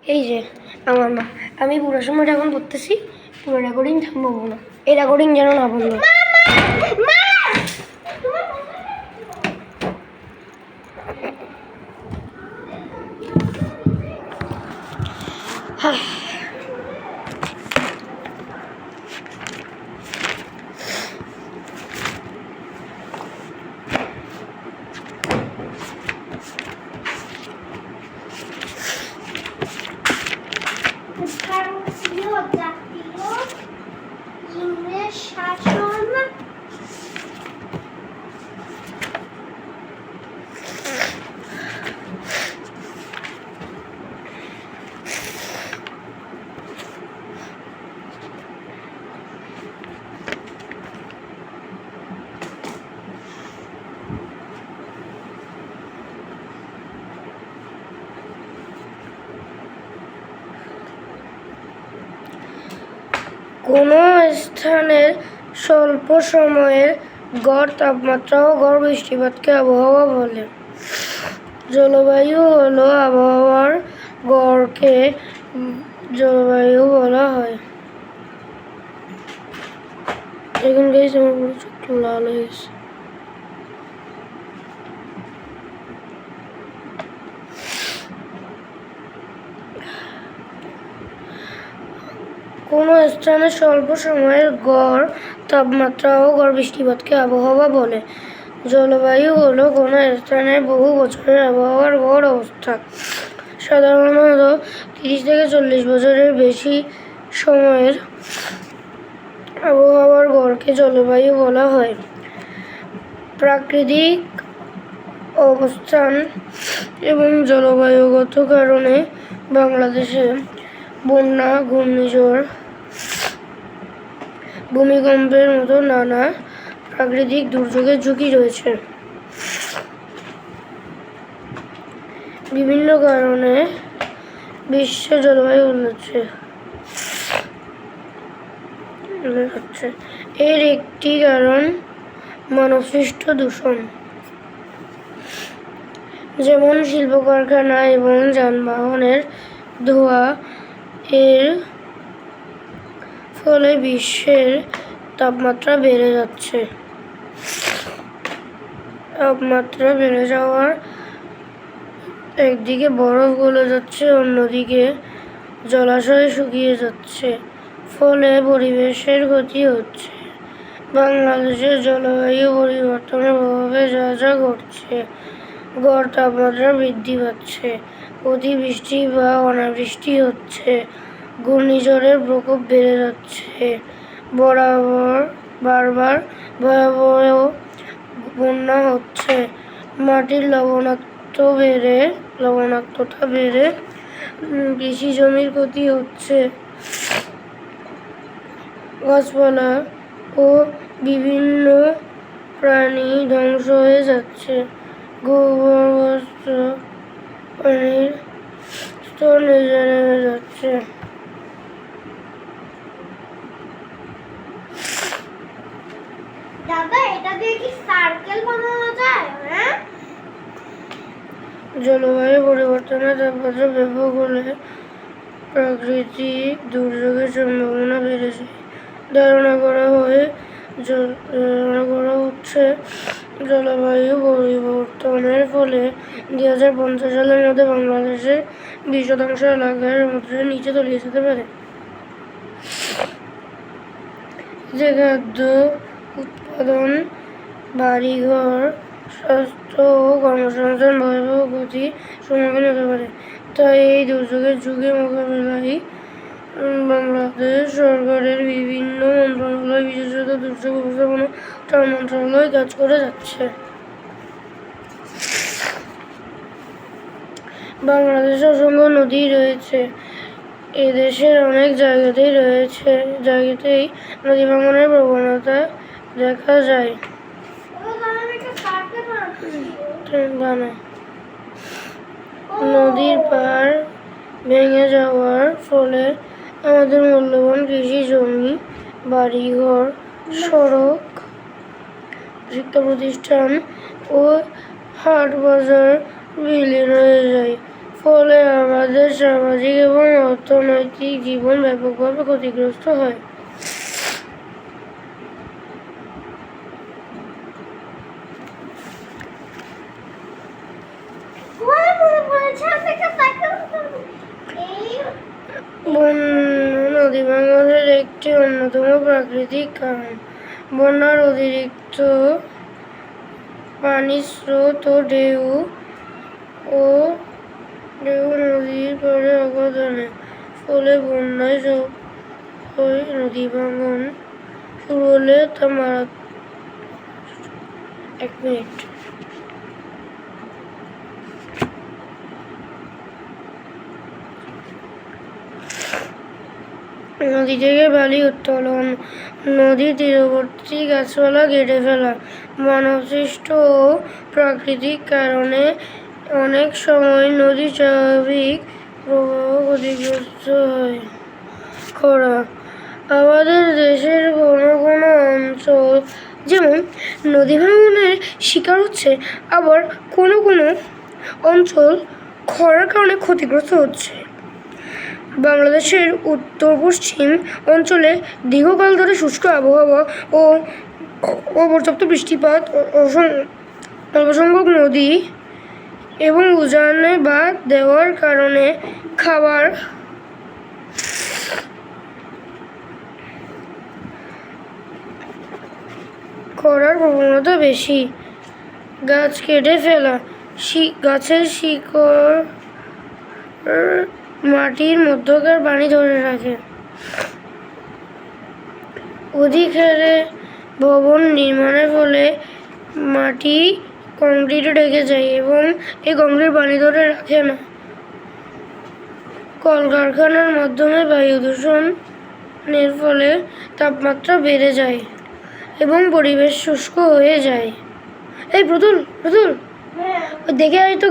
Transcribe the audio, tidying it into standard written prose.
এই যে আমার মা, আমি পুরো সময় এখন করতেছি, পুরো রেকর্ডিং থামাবো না, এই রেকর্ডিং যেন না বন্ধ। ইংরেজ শাসন কোনো স্থানের স্বল্প সময়ের গড় তাপমাত্রা ও গড় বৃষ্টিপাতকে আবহাওয়া বলে। জলবায়ু হলো আবহাওয়ার গড়কে জলবায়ু বলা হয়। এখন গাইস আমার পুরো চোখ লাল হয়ে গেছে। কোনো স্থানের স্বল্প সময়ের গড় তাপমাত্রা ও গড় বৃষ্টিপাতকে আবহাওয়া বলে। জলবায়ু হলো কোনো স্থানের বহু বছরের আবহাওয়ার গড় অবস্থা। সাধারণত 30 থেকে 40 বছরের বেশি সময়ের আবহাওয়ার গড়কে জলবায়ু বলা হয়। প্রাকৃতিক অবস্থান এবং জলবায়ুগত কারণে বাংলাদেশে বন্যা, ঘূর্ণিঝড়, ভূমিকম্পের মতো নানা প্রাকৃতিক দুর্যোগের ঝুঁকি রয়েছে। বিভিন্ন কারণে বিশ্বে জলবায়ু বদলাচ্ছে। এর একটি কারণ মানবসৃষ্ট দূষণ, যেমন শিল্প কারখানা এবং যানবাহনের ধোঁয়া। এর ফলে বিশ্বের তাপমাত্রা বেড়ে যাচ্ছে। তাপমাত্রা বেড়ে যাওয়ার একদিকে বরফ গলে যাচ্ছে, অন্যদিকে জলাশয় শুকিয়ে যাচ্ছে, ফলে পরিবেশের ক্ষতি হচ্ছে। বাংলাদেশের জলবায়ু পরিবর্তনের প্রভাবে যা যা ঘটছে: গড় তাপমাত্রা বৃদ্ধি পাচ্ছে, অতিবৃষ্টি বা অনাবৃষ্টি হচ্ছে, ঘূর্ণিঝড়ের প্রকোপ বেড়ে যাচ্ছে, বারবার ভয়াবহ বন্যা হচ্ছে, মাটির লবণাক্ততা বেড়ে কৃষি জমির ক্ষতি হচ্ছে, গাছপালা ও বিভিন্ন প্রাণী ধ্বংস হয়ে যাচ্ছে, ভূগর্ভস্থ পানির স্তর নিচে নেমে যাচ্ছে। জলবায়ু পরিবর্তনের তাপমাত্রা ব্যাপক হলে প্রাকৃতিক দুর্যোগের সম্ভাবনা বেড়ে যায়। ধারণা করা হচ্ছে জলবায়ু পরিবর্তনের ফলে 2050 সালের মধ্যে বাংলাদেশের 20% এলাকার সমুদ্রের নিচে তলিয়ে যেতে পারে। যে খাদ্য উৎপাদন, বাড়িঘর, স্বাস্থ্য ও কর্মসংস্থান ভয়াবহ ক্ষতির সম্মুখীন হতে পারে। তাই এই দুর্যোগের ঝুঁকি মোকাবিলায় বাংলাদেশ সরকারের বিভিন্ন মন্ত্রণালয়, বিশেষত দুর্যোগ ব্যবস্থাপনা ত্রাণ মন্ত্রণালয় কাজ করে যাচ্ছে। বাংলাদেশে অসংখ্য নদী রয়েছে। এদেশের অনেক জায়গাতেই নদী ভাঙনের প্রবণতা দেখা যায়। নদীর পাড় ভেঙে যাওয়ার ফলে আমাদের মূল্যবান কৃষি জমি, বাড়িঘর, সড়ক, শিক্ষা প্রতিষ্ঠান ও হাট বাজার বিলীন হয়ে যায়। ফলে আমাদের সামাজিক এবং অর্থনৈতিক জীবন ব্যাপকভাবে ক্ষতিগ্রস্ত হয়। নদী ভাঙনের একটি অন্যতম প্রাকৃতিক কারণ বন্যার অতিরিক্ত পানির স্রোত ও ঢেউ নদীর পাড়ে আঘাত আনে, ফলে বন্যায় নদী ভাঙন শুরু হলে তা নদী থেকে বালি উত্তোলন, নদীর তীরবর্তী গাছপালা কেটে ফেলা, মানবসৃষ্ট ও প্রাকৃতিক কারণে অনেক সময় নদীর স্বাভাবিক প্রবাহ ক্ষতিগ্রস্ত হয়। খরা, আমাদের দেশের কোনো কোনো অঞ্চল যেমন নদী ভাঙনের শিকার হচ্ছে, আবার কোনো কোনো অঞ্চল খরার কারণে ক্ষতিগ্রস্ত হচ্ছে। বাংলাদেশের উত্তর পশ্চিম অঞ্চলে দীর্ঘকাল ধরে শুষ্ক আবহাওয়া ও অপর্যাপ্ত বৃষ্টিপাত, অল্প সংখ্যক নদী এবং উজানে বাঁধ দেওয়ার কারণে খাবার করার প্রবণতা বেশি। গাছ কেটে ফেলা, গাছের শিকড় মাটির মধ্যকার পানি ধরে রাখে। অধিক হারে ভবন নির্মাণের ফলে মাটি কংক্রিটে ঢেকে যায় এবং এই কংক্রিট পানি ধরে রাখে না। কলকারখানার মাধ্যমে বায়ু দূষণের ফলে তাপমাত্রা বেড়ে যায় এবং পরিবেশ শুষ্ক হয়ে যায়। এই প্রতুল দেখে আয় তো।